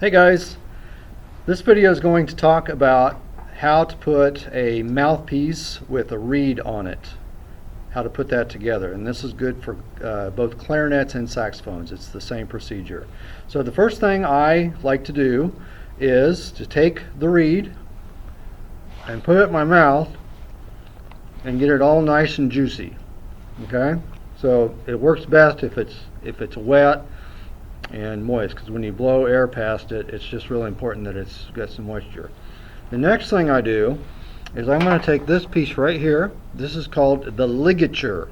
Hey guys, this video is going to talk about how to put a mouthpiece with a reed on it, how to put that together, and this is good for both clarinets and saxophones. It's the same procedure. So the first thing I like to do is to take the reed and put it in my mouth and get it all nice and juicy. Okay, so it works best if it's wet and moist, because when you blow air past it, it's just really important that it's got some moisture. The next thing I do is I'm going to take this piece right here. This is called the ligature,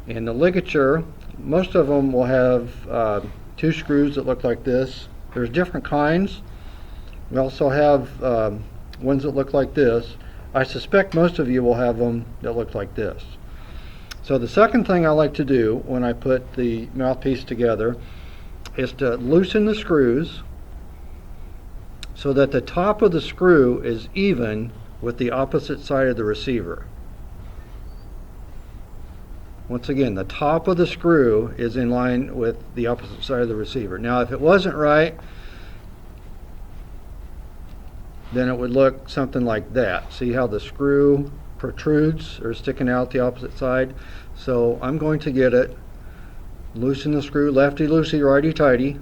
and the ligature, most of them will have two screws that look like this. There's different kinds. We also have ones that look like this. I suspect most of you will have them that look like this. So the second thing I like to do when I put the mouthpiece together is to loosen the screws so that the top of the screw is even with the opposite side of the receiver. Once again, the top of the screw is in line with the opposite side of the receiver. Now, if it wasn't right, then it would look something like that. See how the screw protrudes or sticking out the opposite side? So I'm going to get it, loosen the screw, lefty loosey, righty tighty,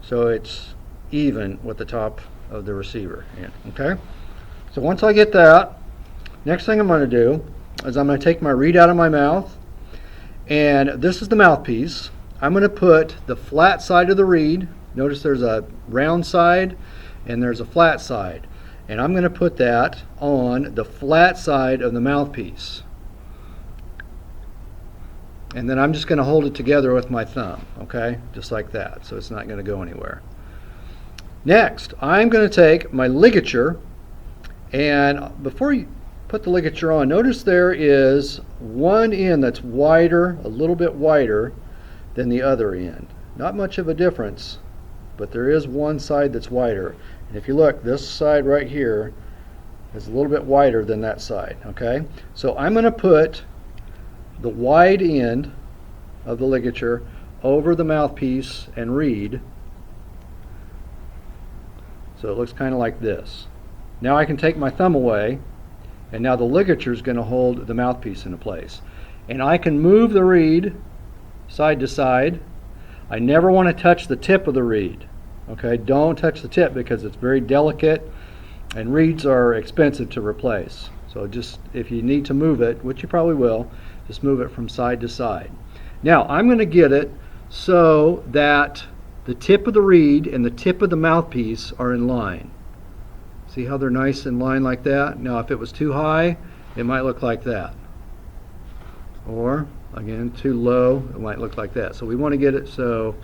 so it's even with the top of the receiver. Okay? So once I get that, next thing I'm going to do is I'm going to take my reed out of my mouth, and this is the mouthpiece. I'm going to put the flat side of the reed. Notice there's a round side and there's a flat side, and I'm going to put that on the flat side of the mouthpiece. And then I'm just going to hold it together with my thumb, okay? Just like that, so it's not going to go anywhere. Next, I'm going to take my ligature, and before you put the ligature on, notice there is one end that's wider, a little bit wider than the other end. Not much of a difference, but there is one side that's wider. And if you look, this side right here is a little bit wider than that side, okay? So I'm going to put the wide end of the ligature over the mouthpiece and reed, so it looks kind of like this. Now I can take my thumb away, and now the ligature is going to hold the mouthpiece into place, and I can move the reed side to side. I never want to touch the tip of the reed. Okay, don't touch the tip because it's very delicate and reeds are expensive to replace. So just, if you need to move it, which you probably will, just move it from side to side. Now I'm going to get it so that the tip of the reed and the tip of the mouthpiece are in line. See how they're nice in line like that? Now if it was too high, it might look like that. Or, again, too low, it might look like that. So we want to get it so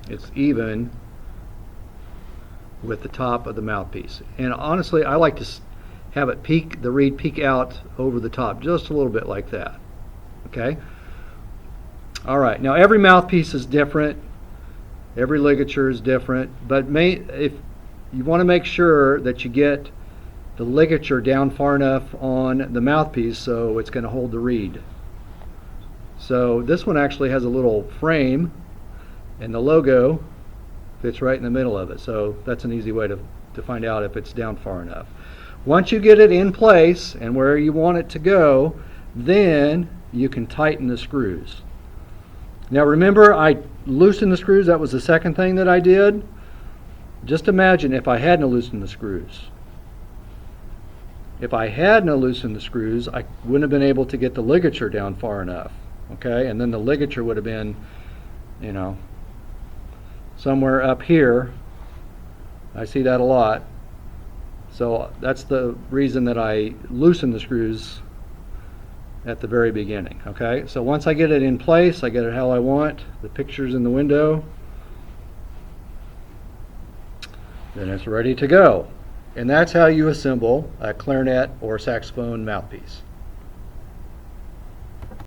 it's even with the top of the mouthpiece. And honestly, I like to have it peek, the reed peek out over the top just a little bit like that. Okay? Alright, now every mouthpiece is different, every ligature is different, but if you want to make sure that you get the ligature down far enough on the mouthpiece so it's going to hold the reed. So this one actually has a little frame, and the logo fits right in the middle of it, so that's an easy way to find out if it's down far enough. Once you get it in place and where you want it to go, then you can tighten the screws. Now remember, I loosened the screws. That was the second thing that I did. Just imagine if I hadn't loosened the screws. If I hadn't loosened the screws, I wouldn't have been able to get the ligature down far enough. Okay, and then the ligature would have been, you know, somewhere up here. I see that a lot. So that's the reason that I loosen the screws at the very beginning. Okay, so once I get it in place, I get it how I want, the picture's in the window, then it's ready to go. And that's how you assemble a clarinet or saxophone mouthpiece.